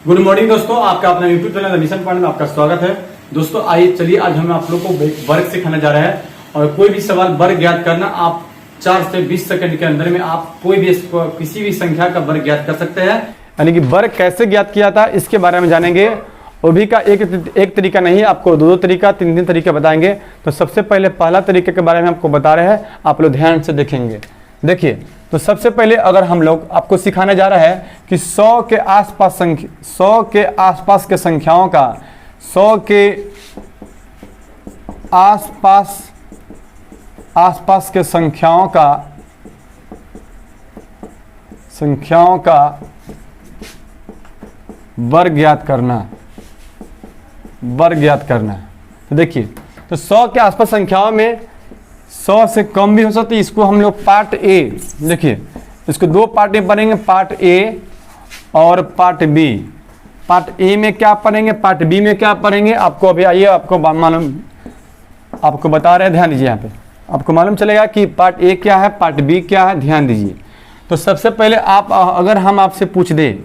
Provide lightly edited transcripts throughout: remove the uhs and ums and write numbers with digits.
Good morning दोस्तों, आपका अपना यूट्यूब चैनल मिशन पॉइंट में आपका स्वागत है। दोस्तों आइए चलिए आज हम आप लोग को वर्ग सिखाने जा रहे हैं और कोई भी सवाल वर्ग ज्ञात करना आप 4 से 20 सेकंड के अंदर में आप कोई भी किसी भी संख्या का वर्ग ज्ञात कर सकते हैं। यानी कि वर्ग कैसे ज्ञात किया था इसके बारे में जानेंगे। वो भी का एक तरीका नहीं, आपको दो तरीका तीन तरीके बताएंगे। तो सबसे पहले पहला तरीके के बारे में आपको बता रहे हैं, आप लोग ध्यान से देखेंगे। देखिए तो सबसे पहले अगर हम लोग आपको सिखाने जा रहा है कि 100 के आसपास के संख्याओं का 100 के आसपास के संख्याओं का वर्ग ज्ञात करना। तो देखिए तो 100 के आसपास संख्याओं में 100 से कम भी हो सकती है। इसको हम लोग पार्ट ए, देखिए इसको दो पार्ट में पढ़ेंगे, पार्ट ए और पार्ट बी। पार्ट ए में क्या पढ़ेंगे, पार्ट बी में क्या पढ़ेंगे, आपको अभी आइए आपको मालूम, आपको बता रहे हैं, ध्यान दीजिए। यहाँ पे आपको मालूम चलेगा कि पार्ट ए क्या है, पार्ट बी क्या है, ध्यान दीजिए। तो सबसे पहले अगर हम आपसे पूछ दें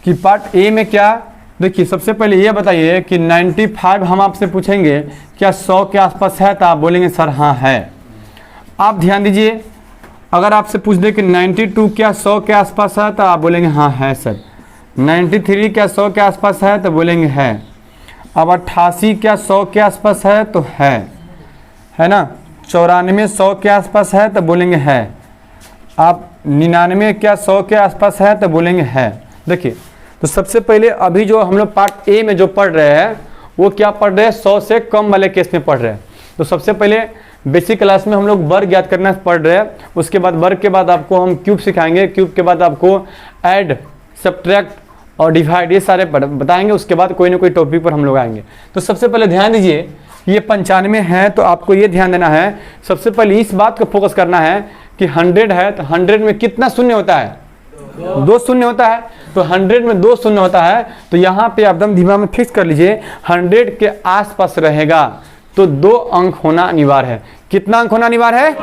कि पार्ट ए में क्या, देखिए सबसे पहले ये बताइए कि 95 हम आपसे पूछेंगे क्या 100 के आसपास है, तो आप बोलेंगे सर हाँ है। आप ध्यान दीजिए, अगर आपसे पूछ दे कि 92 क्या 100 के आसपास है, तो आप बोलेंगे हाँ है सर। 93 क्या 100 के आसपास है, तो बोलेंगे है। अब 88 क्या 100 के आसपास है, तो है ना। 94 100 के आसपास है, तो बोलेंगे है। आप 99 क्या 100 के आसपास है, तो बोलेंगे है। देखिए तो सबसे पहले अभी जो हम लोग पार्ट ए में जो पढ़ रहे हैं वो क्या पढ़ रहे हैं, 100 से कम वाले केस में पढ़ रहे हैं। तो सबसे पहले बेसिक क्लास में हम लोग वर्ग ज्ञात करना पढ़ रहे हैं। उसके बाद वर्ग के बाद आपको हम क्यूब सिखाएंगे, क्यूब के बाद आपको ऐड, सब्ट्रैक्ट और डिवाइड ये सारे बताएंगे। उसके बाद कोई ना कोई टॉपिक पर हम लोग आएंगे। तो सबसे पहले ध्यान दीजिए, ये 95 है तो आपको ये ध्यान देना है, सबसे पहले इस बात को फोकस करना है कि 100 है तो 100 में कितना शून्य होता है, 2 शून्य होता है। तो 100 में 2 शून्य होता है, तो यहाँ पे आप एकदम दिमाग में फिक्स कर लीजिए 100 के आसपास रहेगा तो 2 अंक होना अनिवार्य है। कितना अंक होना अनिवार्य है,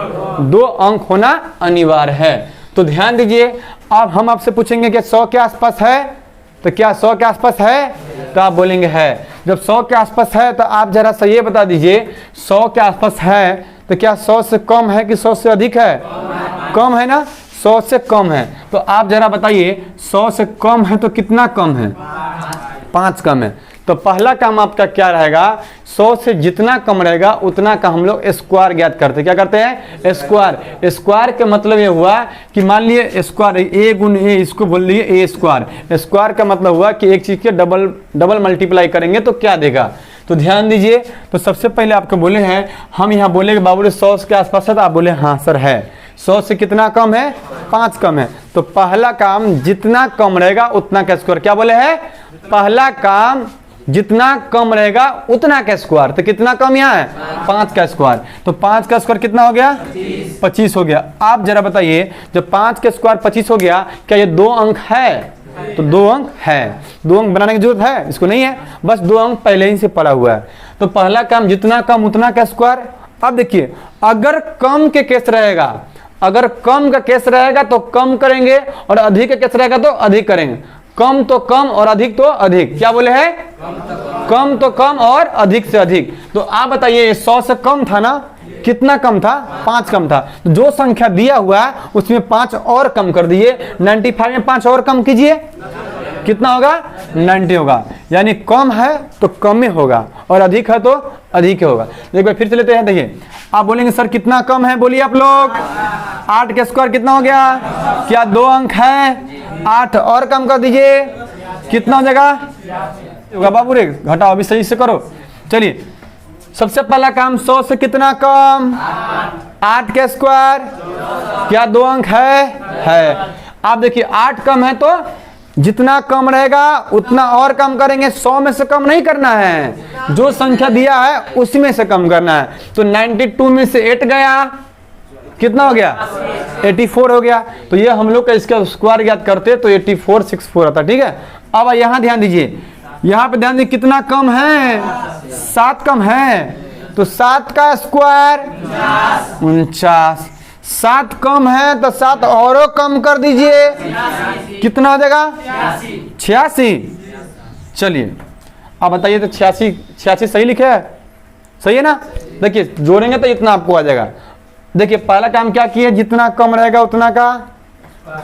2 अंक होना अनिवार्य है। तो ध्यान दीजिए, अब हम आपसे पूछेंगे कि 100 के आसपास है, तो क्या 100 के आसपास है, तो आप बोलेंगे है। जब 100 के आसपास है तो आप जरा सा ये बता दीजिए 100 के आसपास है तो क्या 100 से कम है कि 100 से अधिक है, कम है ना, 100 से कम है। तो आप जरा बताइए 100 से कम है तो कितना कम है, 5 कम है। तो पहला काम आपका क्या रहेगा, 100 से जितना कम रहेगा उतना का हम लोग स्क्वायर ज्ञात करते हैं। क्या करते हैं, स्क्वायर। स्क्वायर का मतलब ये हुआ कि मान लिए स्क्वायर ए गुण ए, इसको बोल दिए ए स्क्वायर। स्क्वायर का मतलब हुआ कि एक चीज के डबल मल्टीप्लाई करेंगे तो क्या देगा। तो ध्यान दीजिए, तो सबसे पहले आपको बोले हैं, हम यहाँ बोले कि बाबू 100 के आसपास है, तो आप बोले हाँ सर है। 100 से कितना कम है, 5 कम है। तो पहला काम जितना कम रहेगा उतना का स्क्वायर, क्या बोले हैं, पहला काम जितना कम रहेगा उतना का स्क्वायर। तो कितना कम यहाँ है, 5 का स्क्वायर। तो 5 का स्क्वायर कितना हो गया, 25 हो गया। आप जरा बताइए जब 5 का स्क्वायर 25 हो गया, क्या ये 2 अंक है, तो 2 अंक है। 2 अंक बनाने की जरूरत है, इसको नहीं है, बस 2 अंक पहले ही से पड़ा हुआ है। तो पहला काम जितना कम उतना का स्क्वायर। अब देखिए अगर कम के केस रहेगा, अगर कम का केस रहेगा तो कम करेंगे और अधिक का केस रहेगा तो अधिक करेंगे। कम तो कम और अधिक तो अधिक, क्या बोले हैं, कम तो कम और अधिक से अधिक। तो आप बताइए 100 से कम था ना, कितना कम था, 5 कम था। तो जो संख्या दिया हुआ है उसमें 5 और कम कर दिए। 95 में 5 और कम कीजिए, कितना होगा, 90 होगा। यानी कम है तो कम ही होगा और अधिक है तो अधिक ही होगा। एक बार फिर से लेते हैं, देखिए आप बोलेंगे सर कितना कम है, बोलिए आप लोग। 8 का स्क्वायर कितना हो गया, क्या 2 अंक है, 8 और कम कर दीजिए, कितना हो जाएगा, होगा बाबू रे, घटाओ अभी सही से करो। चलिए सबसे पहला काम 100 से कितना कम, 8 का स्क्वायर, क्या 2 अंक है। आप देखिए 8 कम है तो जितना कम रहेगा उतना और कम करेंगे। 100 में से कम नहीं करना है, जो संख्या दिया है उसी में से कम करना है। तो 92 में से 8 गया, कितना हो गया, 84 हो गया। तो ये हम लोग का इसका स्क्वायर ज्ञात करते तो 8464 आता। ठीक है, अब यहाँ ध्यान दीजिए, यहाँ पे ध्यान दीजिए कितना कम है, 7 कम है। तो 7 का स्क्वायर 49। 7 कम है तो 7 और कम कर दीजिए, कितना हो जाएगा, 86। चलिए अब बताइए, तो 86 सही लिखे है, सही है ना। देखिए जोड़ेंगे तो इतना आपको आ जाएगा। देखिए पहला काम क्या किया, जितना कम रहेगा उतना का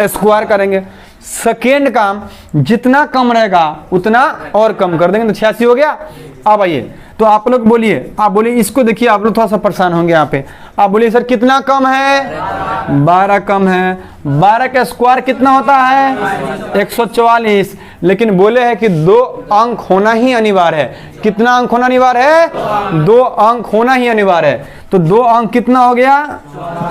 स्क्वायर करेंगे। सेकेंड काम, जितना कम रहेगा उतना और कम कर देंगे, तो 86 हो गया। अब आइए तो आप लोग बोलिए, आप बोलिए इसको, देखिए आप लोग थोड़ा सा परेशान होंगे यहाँ पे। आप बोलिए सर कितना कम है, 12 कम है। 12 का स्क्वायर कितना होता है, 144। लेकिन बोले हैं कि 2 अंक होना ही अनिवार्य है। कितना अंक होना अनिवार्य है, 2 अंक होना ही अनिवार्य है। तो 2 अंक कितना हो गया,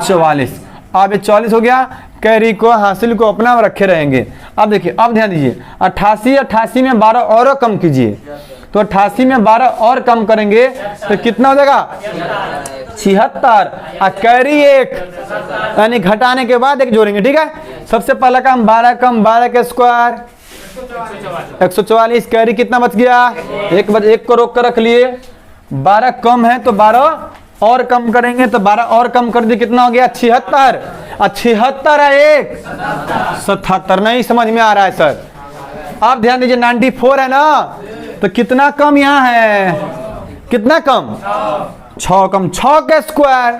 44। अब ये 44 हो गया, कैरी को हासिल को अपना रखे रहेंगे। अब देखिए, अब ध्यान दीजिए, 88 में 12 और कम कीजिए, तो 88 में 12 और कम करेंगे तो कितना हो जाएगा, 76। और कैरी 1 यानी घटाने के बाद 1 जोड़ेंगे, ठीक है। सबसे पहला काम 12 कम 12 का स्क्वायर 144, कैरी कितना बच गया, 1 को रोक कर रख लिए। 12 कम है तो 12 और कम करेंगे, तो 12 और कम कर दिए, कितना हो गया, 76। 76 है 1, 77 नहीं समझ में आ रहा है सर। आप ध्यान दीजिए, 94 है ना, तो कितना कम यहाँ है, कितना कम, 6 कम, 6 का स्क्वायर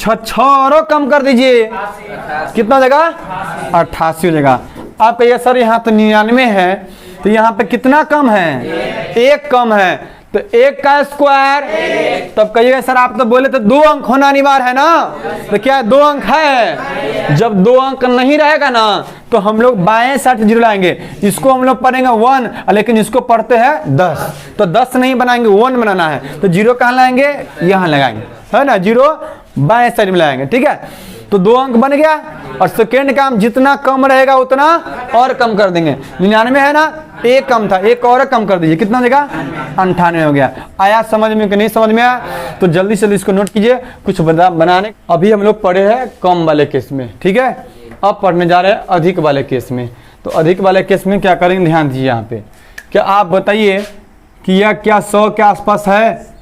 6 और कम कर दीजिए, कितना हो जाएगा, 88 हो जाएगा। आप कहिए सर यहाँ तो 99 है, तो यहाँ पे कितना कम है, 1 कम है, तो 1 का स्क्वायर, तब कहिएगा सर आप तो बोले तो 2 अंक होना अनिवार्य है ना, तो क्या 2 अंक है। जब 2 अंक नहीं रहेगा ना तो हम लोग बाएं साइड 0 लाएंगे, इसको हम लोग पढ़ेंगे 1, लेकिन इसको पढ़ते हैं 10, तो 10 नहीं बनाएंगे, 1 बनाना है, तो 0 कहाँ लाएंगे, यहाँ लगाएंगे, है ना, 0 बाएं साइड में लाएंगे, ठीक है। तो 2 अंक बन गया। और सेकेंड काम, जितना कम रहेगा उतना और कम कर देंगे। 99 है ना, 1 कम था, 1 और कम कर दीजिए, कितना देगा, 98 हो गया। आया समझ में कि नहीं समझ में आया, तो जल्दी से इसको नोट कीजिए, कुछ बनाने। अभी हम लोग पढ़े हैं कम वाले केस में, ठीक है। अब पढ़ने जा रहे हैं अधिक वाले केस में। तो अधिक वाले केस में क्या करेंगे, ध्यान दीजिए यहाँ पे। क्या आप बताइए कि यह क्या 100 के आसपास है,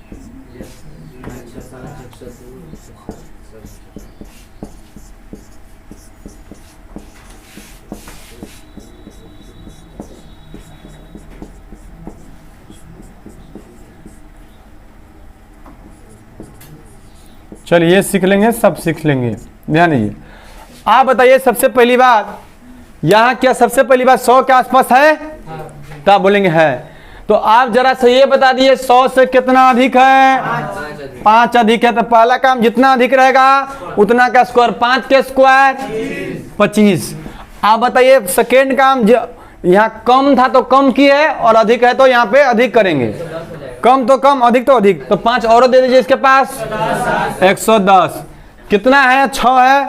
चलिए ये सीख लेंगे, सब सीख लेंगे, ध्यान दीजिए। आप बताइए सबसे पहली बात, यहाँ क्या सबसे पहली बात 100 के आसपास है, तो आप बोलेंगे है। तो आप जरा से ये बता दिए 100 से कितना अधिक है, 5 अधिक है। तो पहला काम, जितना अधिक रहेगा उतना का स्क्वायर, 5 के स्क्वायर 25। आप बताइए सेकेंड काम, यहाँ कम था तो कम की है, और अधिक है तो यहाँ पे अधिक करेंगे, कम तो कम अधिक तो अधिक, तो 5 और दे दीजिए इसके पास, 110। कितना है, 6 है,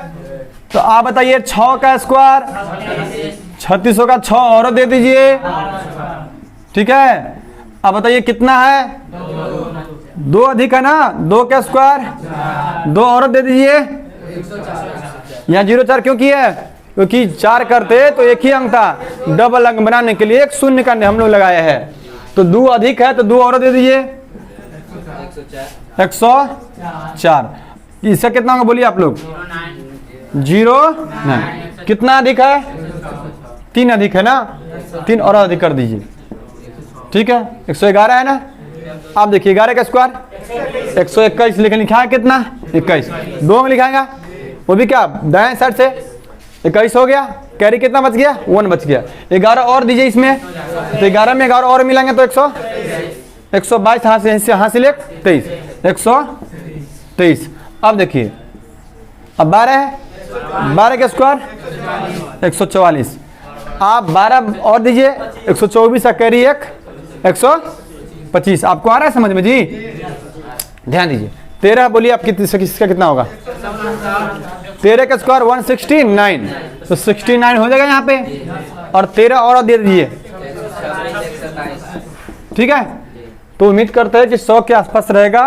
तो आप बताइए 6 का स्क्वायर 36 का 6 और दे दीजिए, ठीक है। अब बताइए कितना है, 2 अधिक है ना, 2 का स्क्वायर 2 और दे दीजिए। यहाँ 0 4 क्यों किया, क्योंकि 4 करते तो एक ही अंक था, डबल अंक बनाने के लिए एक शून्य का हम लोग लगाए हैं। तो 2 अधिक है तो 2 और दे दीजिए, 104। इससे कितना होगा बोलिए आप लोग, 09। कितना अधिक है, 3 अधिक है ना, 3 और अधिक कर दीजिए, ठीक है। 111 है ना। आप देखिए 11 का स्क्वायर 121 लिखा है, कितना 21, 2 में लिखाएगा, वो भी क्या दाएं साइड से 21 हो गया। कैरी कितना बच गया, 1 बच गया। 11 और दीजिए इसमें, तो 11 में 11 और मिलाएंगे तो 122, यहाँ से 23, 123। अब देखिए अब 12 है, 12 के स्क्वायर 144। आप 12 और दीजिए, 124 का कैरी 125। आपको आ रहा है समझ में जी, ध्यान दीजिए। 13 बोलिए आपकी, किसका कितना होगा, 13 का स्क्वायर 169, तो 69 हो जाएगा यहाँ पे, और 13 और दे दीजिए, ठीक है। तो उम्मीद करते हैं कि 100 के आसपास रहेगा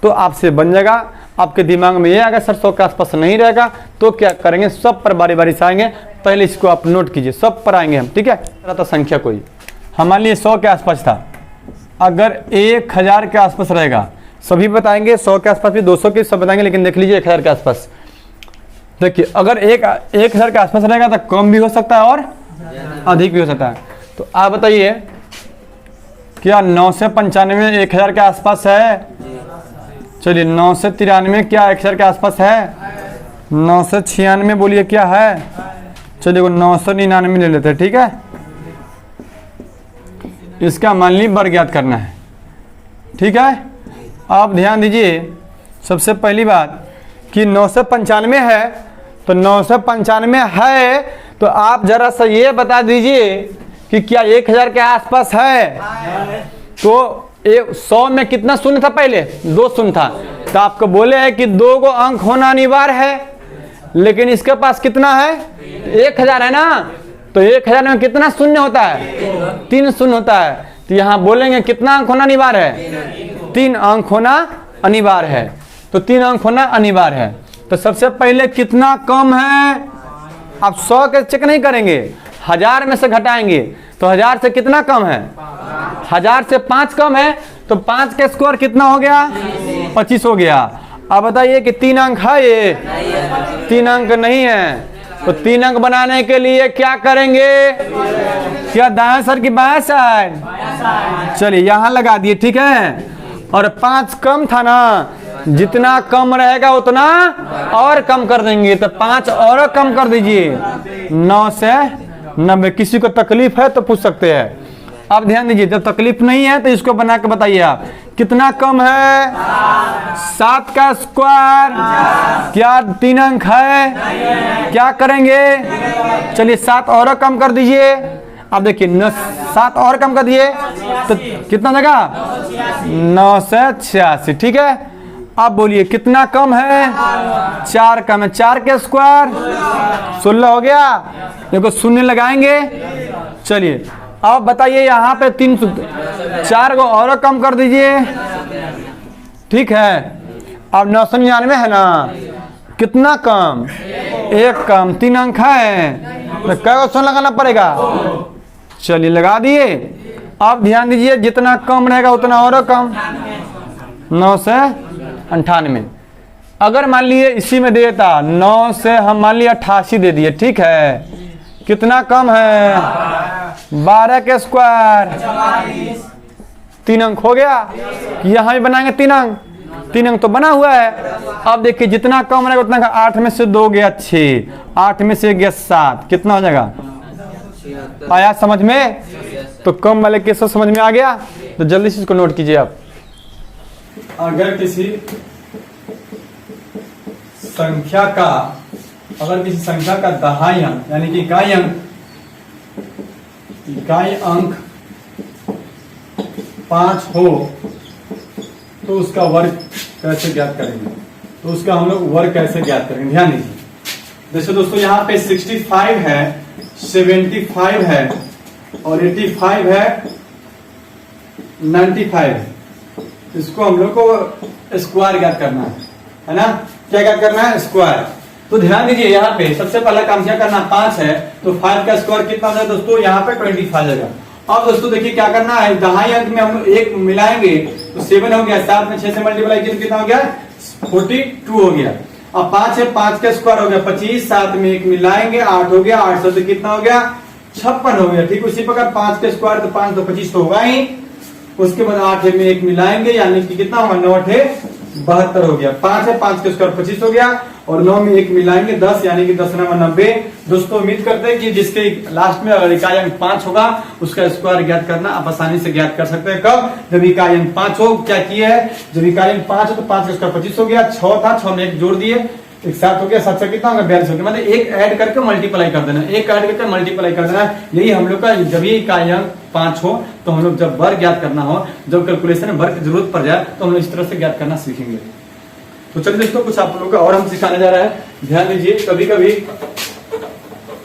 तो आपसे बन जाएगा। आपके दिमाग में ये आएगा सर 100 के आसपास नहीं रहेगा तो क्या करेंगे, सब पर बारी बारी से आएंगे। पहले इसको आप नोट कीजिए, सब पर आएंगे हम, ठीक है। तो संख्या कोई हमारे लिए 100 के आसपास था, अगर 1000 के आसपास रहेगा, सभी बताएंगे 100 के आसपास भी, 200 के सब बताएंगे, लेकिन देख लीजिए 1000 के आसपास। देखिए अगर 1000 के आसपास रहेगा तो कम भी हो सकता है और अधिक भी हो सकता है। तो आप बताइए क्या 9 से 95 1000 के आसपास है? चलिए 9 से 93 क्या 1000 के आसपास है? 9 से 96 बोलिए क्या है? चलिए 999 ले लेते हैं, ठीक है। इसका मान ली वर्ग ज्ञात करना है, ठीक है। आप ध्यान दीजिए, सबसे पहली बात कि 9 से 95 है, तो 9 से 95 है तो आप जरा सा ये बता दीजिए कि क्या 1000 के आसपास है? तो 100 में कितना शून्य था? पहले 2 शून्य था, तो आपको बोले हैं कि 2 को अंक होना अनिवार्य है, लेकिन इसके पास कितना है? 1000 है ना, तो 1000 में कितना शून्य होता है? 3 शून्य होता है। तो यहाँ बोलेंगे कितना अंक होना अनिवार्य है? 3 अंक होना अनिवार्य है। तो 3 अंक होना अनिवार्य है। तो सबसे पहले कितना कम है? आप 100 के चेक नहीं करेंगे, 1000 में से घटाएंगे, तो 1000 से कितना कम है? 1000 से 5 कम है, तो 5 के स्क्वायर कितना हो गया? 25 हो गया। अब बताइए कि 3 अंक है ये? 3 अंक नहीं है। तो 3 अंक बनाने के लिए क्या करेंगे? क्या दाएं सर की बाएं साइड? चलिए यहाँ लगा दिए, ठीक है। और 5 कम था ना, जितना कम रहेगा उतना और कम कर देंगे, तो 5 और कम कर दीजिए, 9 से 90। किसी को तकलीफ है तो पूछ सकते हैं। अब ध्यान दीजिए, जब तकलीफ नहीं है तो इसको बना के बताइए आप कितना कम है? 7 का स्क्वायर। क्या 3 अंक है? क्या करेंगे? चलिए 7 और कम कर दीजिए। अब देखिए 7 और कम कर दिए तो कितना जगह? 9 से 86, ठीक है। अब बोलिए कितना कम है? 4 कम है। 4 के स्क्वायर 16 हो गया। देखो शून्य लगाएंगे। चलिए अब बताइए यहाँ पे 4 को और कम कर दीजिए, ठीक है। अब 999 है ना, कितना कम? 1 कम। 3 अंक है, तो क्या शून्य लगाना पड़ेगा? चलिए लगा दिए। अब ध्यान दीजिए, जितना कम रहेगा उतना और कम, 9 से 98। अगर मान लिए इसी में दे देता 9 से हम मान लिया 88 दे दिए, ठीक है। कितना कम है? 12 के स्क्वायर 3 अंक हो गया। यहाँ भी बनाएंगे 3 अंक, 3 अंक तो बना हुआ है। अब देखिए जितना कम रहेगा उतना, 8 में से 2 गया 6, 8 में से गया 7, कितना हो जाएगा? आया समझ में? तो कम वाले केस समझ में आ गया, तो जल्दी से इसको नोट कीजिए आप। अगर किसी संख्या का दहाई अंक यानी कि इकाई अंक 5 हो तो उसका वर्ग कैसे ज्ञात करेंगे? तो उसका हम लोग वर्ग कैसे ज्ञात करेंगे? ध्यान दीजिए। जैसे दोस्तों यहाँ पे 65 है, 75 है और 85 है, 95 है। इसको हम लोग को स्क्वायर ज्ञात करना है ना? क्या ज्ञात करना है? स्क्वायर। तो ध्यान दीजिए, यहाँ पे सबसे पहला काम क्या करना? 5 है तो 5 का स्क्वायर कितना हो जाएगा दोस्तों? यहाँ पे 25 आ जाएगा। अब दोस्तों देखिए क्या करना है, दहाई अंक में हम लोग 1 मिलाएंगे तो 7 हो गया, 7 में 6 से मल्टीप्लाई किया तो कितना हो गया? 42 हो गया। अब 5 है, 5 का स्क्वायर हो गया 25, 7 में 1 मिलाएंगे 8 हो गया, 800 से कितना हो गया? 56 हो गया, ठीक। उसी प्रकार 5 के स्क्वायर तो 5 तो 25 तो होगा ही। उसके बाद 8 में 1 मिलाएंगे यानी कि कितना होगा? 9 8 72 हो गया। 5 है, 5 के स्क्वायर 25 हो गया और 9 में 1 मिलाएंगे 10 यानी कि 10 9 90। दोस्तों उम्मीद करते हैं कि जिसके लास्ट में अगर इकाई अंक 5 होगा उसका स्क्वायर ज्ञात करना आप आसानी से ज्ञात कर सकते हैं। कब? जब इकाई अंक 5 हो। क्या किए है? जब इकाई अंक 5 हो तो 5 का स्क्वायर 25 हो गया, 6 था, 6 में 1 जोड़ दिए, 7 हो गया, 7 से कितना होगा? 42 हो गया। मतलब 1 ऐड करके मल्टीप्लाई कर देना, 1 ऐड करके मल्टीप्लाई कर देना। यही हम लोग का, जब ये इकाई अंक 5 हो तो हम लोग जब वर्ग ज्ञात करना हो, जब कैलकुलेशन में वर्ग की जरूरत पड़ जाए तो हम लोग इस तरह से ज्ञात करना सीखेंगे। तो चलिए दोस्तों कुछ आप लोगों का और हम सिखाने जा रहा है। ध्यान दीजिए, कभी कभी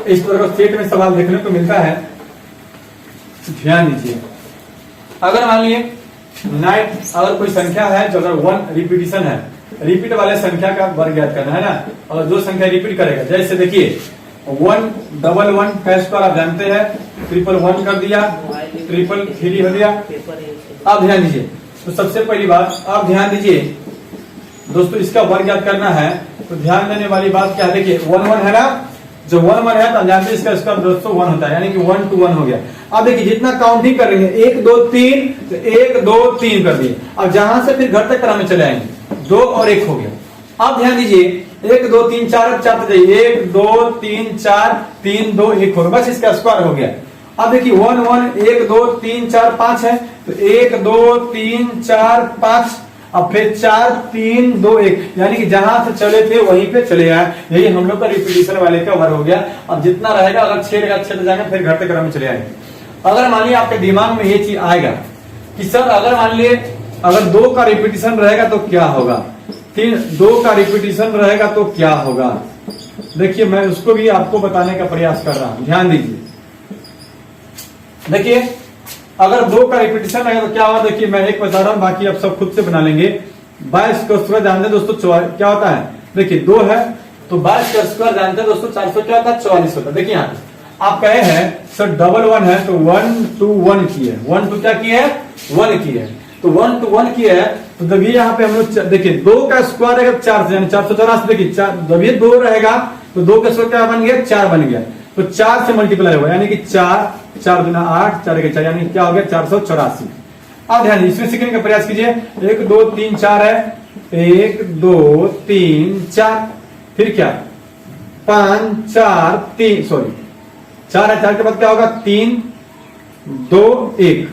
इस तरह का सेट में सवाल देखने को मिलता है। ध्यान दीजिए, अगर मान लिए 9, अगर कोई संख्या है जो अगर 1 रिपीटिशन है, रिपीट वाले संख्या का वर्ग ज्ञात करना है ना, और जो संख्या रिपीट करेगा, जैसे देखिए 1 डबल 1 का स्क्वायर आप जानते हैं, 111 कर दिया, 333 हो गया। अब ध्यान दीजिए, तो सबसे पहली बात आप ध्यान दीजिए दोस्तों, इसका वर्ग ज्ञात करना है तो ध्यान देने वाली बात क्या है? देखिए 1 1 है ना, जो 1 1 है तो जानते हैं इसका स्क्वायर दोस्तों 1 होता है, यानी कि 1 to 1 हो गया। अब देखिए जितना काउंटिंग कर रहे हैं 1 2 3 तो 1 2 3 कर दिए। अब जहां से फिर घर तक क्रम में चले आएंगे, 2 और 1 हो गया। अब ध्यान दीजिए 1 2 3 4 4 तो जाइए 1 2 3 4 3 2 1 हो गया, बस इसका स्क्वायर हो गया। अब देखिए 1 1 1 2 3 4 5 है तो 1 2 3 4 5, अब फिर 4 3 2 1, यानी कि जहां से चले थे वहीं पे चले आए। यही हम लोग का रिपीटिशन वाले का वर्ग हो गया। अब जितना रहेगा अगर 6 रहेगा 6 जाएगा, फिर घर तक क्रम में चले आएंगे। अगर मान लिया आपके दिमाग में ये चीज आएगा कि सर अगर मान लिए अगर 2 का रिपीटिशन रहेगा तो क्या होगा, 2 का रिपीटिशन रहेगा तो क्या होगा, देखिए मैं उसको भी आपको बताने का प्रयास कर रहा हूं, ध्यान दीजिए। देखिए अगर 2 का रिपीटिशन रहेगा तो क्या होगा, देखिए मैं एक बता रहा हूं, बाकी आप सब खुद से बना लेंगे। 22 का स्क्वायर जानते हैं दोस्तों क्या होता है, देखिए 2 है तो 22 का स्क्वायर जानते हैं दोस्तों 400 क्या होता है, 44 होता है। देखिए यहाँ आप कहे हैं सर डबल 1 है तो 1 to 1 की है, 1 to क्या की है 1 की है, तो 1 to 1 की है तो जब ये यहाँ पे हम लोग देखिए 2 का स्क्वायर रहेगा 4 यानी 484। देखिए जब ये 2 रहेगा तो 2 का स्क्वायर क्या बन गया 4 बन गया, तो 4 से मल्टीप्लाई होगा यानी कि 4 4 गुना 8 4 के 4 यानी क्या हो गया 484। अब ध्यान इसमें सीखने का प्रयास कीजिए। 1 2 3 4 है, 1 2 3 4, फिर क्या 5 4 3 सॉरी 4 है, 4 के बाद क्या होगा 3 2 1।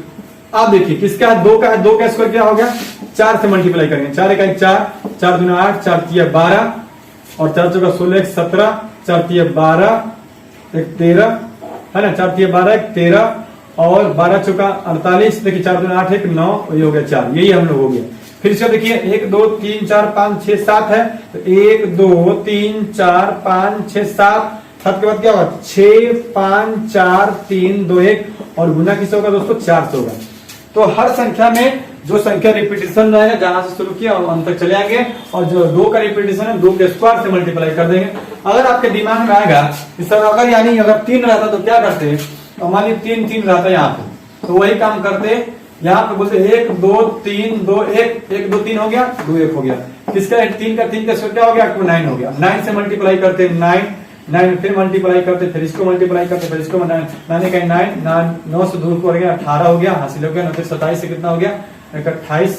अब देखिए किसका 2 का स्क्वायर क्या हो गया 4 से मल्टीप्लाई करेंगे, 4 1 4 4 गुना 8 4 3 12 और 4 चौका 16 1 17 4 3 12 1 13 है ना, 4 3 12 1 13 और 12 चौका 48। देखिए 4 2 8 1 9 ये हो गया 4, यही हम लोग हो गया। फिर से देखिए 1 2 3 4 5 6 7 है तो 1 2 3 4 5 6 7 7 के बाद क्या होगा 6 5 4 3 2 1 और गुना किससे होगा दोस्तों 4 से होगा। तो हर संख्या में जो संख्या रिपीटिशन रहेगा जहां से शुरू किया अंत तक चले आएंगे, और जो 2 का रिपीटिशन है 2 के स्क्वायर से मल्टीप्लाई कर देंगे। अगर आपके दिमाग में आएगा कि सर अगर यानी अगर 3 रहता तो क्या करते, तो मान लीजिए 3 3 रहता यहाँ पे तो वही काम करते, यहाँ पे बोलते 1 2 3 2 1 1 2 3 हो गया 2 1 हो गया। किसका 3 का स्क्वायर क्या हो गया 9 हो गया। 9 से मल्टीप्लाई करते 9 फिर मल्टीप्लाई करते, फिर इसको मल्टीप्लाई करते, फिर इसको 9 से दूर को 18 हो गया, हासिल हो गया। फिर 27 से कितना हो गया 28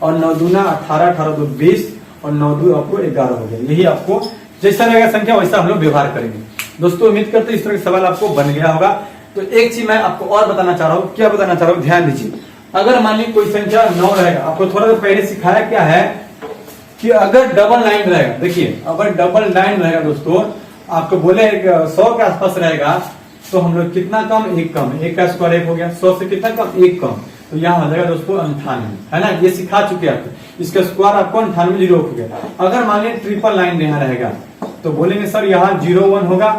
और 9 दूना 18 18 2 20 और 9 2 आपको 11 हो गया। यही आपको जैसा रहेगा संख्या वैसा हम लोग व्यवहार करेंगे। दोस्तों उम्मीद करते हैं इस तरह का सवाल आपको बन गया होगा। तो एक चीज मैं आपको और बताना चाह रहा हूँ, क्या बताना चाह रहा हूँ ध्यान दीजिए। अगर मान लीजिए कोई संख्या 9 रहेगा, आपको थोड़ा सा पहले सिखाया क्या है कि अगर डबल 9 रहेगा, देखिए अगर डबल 9 रहेगा दोस्तों आपको बोले 100 के आसपास रहेगा तो हम लोग कितना कम 1 कम, 1 का स्क्वायर 1 हो गया, 100 से कितना कम 1 कम, तो यहाँ हो जाएगा दोस्तों 98 है ना, ये सिखा चुके आपको। इसका स्क्वायर आपको 98 0 हो गया। अगर मान लीजिए 999 यहाँ रहेगा तो बोलेंगे सर यहाँ 01 होगा,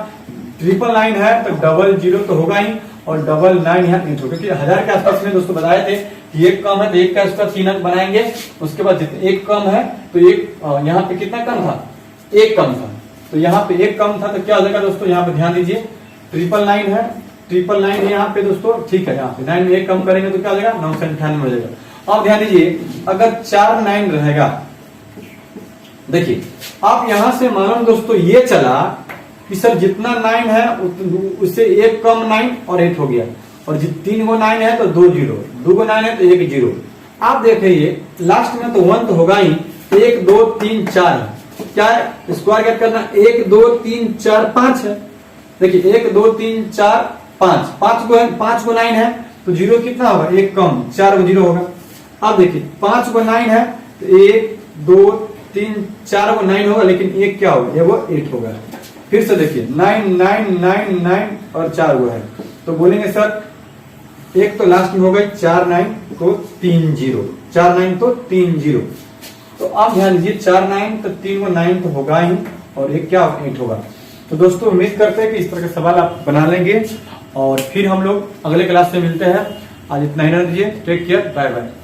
999 है तो डबल 0 तो होगा ही और डबल 9 यहाँ 8 होगा, क्योंकि 1000 के आसपास में दोस्तों बताए थे कि 1 कम है तो 1 का स्क्वायर 3 अंक बनाएंगे, उसके बाद जितने 1 कम है तो 1 यहाँ पे कितना कम था 1 कम था, तो यहाँ पे 1 कम था तो क्या हो जाएगा दोस्तों, यहाँ पे ध्यान दीजिए 999 है, 999 है यहाँ पे दोस्तों, ठीक है। यहाँ पे 9 में 1 कम करेंगे तो क्या हो जाएगा 998 हो जाएगा। अब ध्यान दीजिए अगर 4 9 रहेगा, देखिए आप यहां से मालूम दोस्तों ये चला कि सर जितना 9 है उससे 1 कम 9 और 8 हो गया, और 3 गो 9 है तो 2 0, 2 गो 9 है तो 1 0। आप देखिए लास्ट में तो 1 तो होगा ही, 1 2 3 4 क्या है स्क्वायर गेट करना, 1 2 3 4 5 है। देखिए 1 2 3 4 5, 5 गो है, 5 गो 9 है तो 0 कितना होगा 1 कम, 4 गो 0 होगा। अब देखिए 5 गो 9 है तो 1 2 3 4 गो 9 होगा, लेकिन 1 क्या होगा ये वो 8 होगा। फिर से देखिए 9 9 9 9 और 4 गो है तो बोलेंगे सर एक तो लास्ट में हो गई 4 9 तो 3 0, 4 9 तो 3 0। तो अब ध्यान दीजिए 4 9 तो 3 गो 9 तो होगा ही और 1 क्या 8 होगा। तो दोस्तों उम्मीद करते हैं कि इस तरह के सवाल आप बना लेंगे और फिर हम लोग अगले क्लास में मिलते हैं। आज इतना ही रहने दीजिए, टेक केयर, बाय बाय।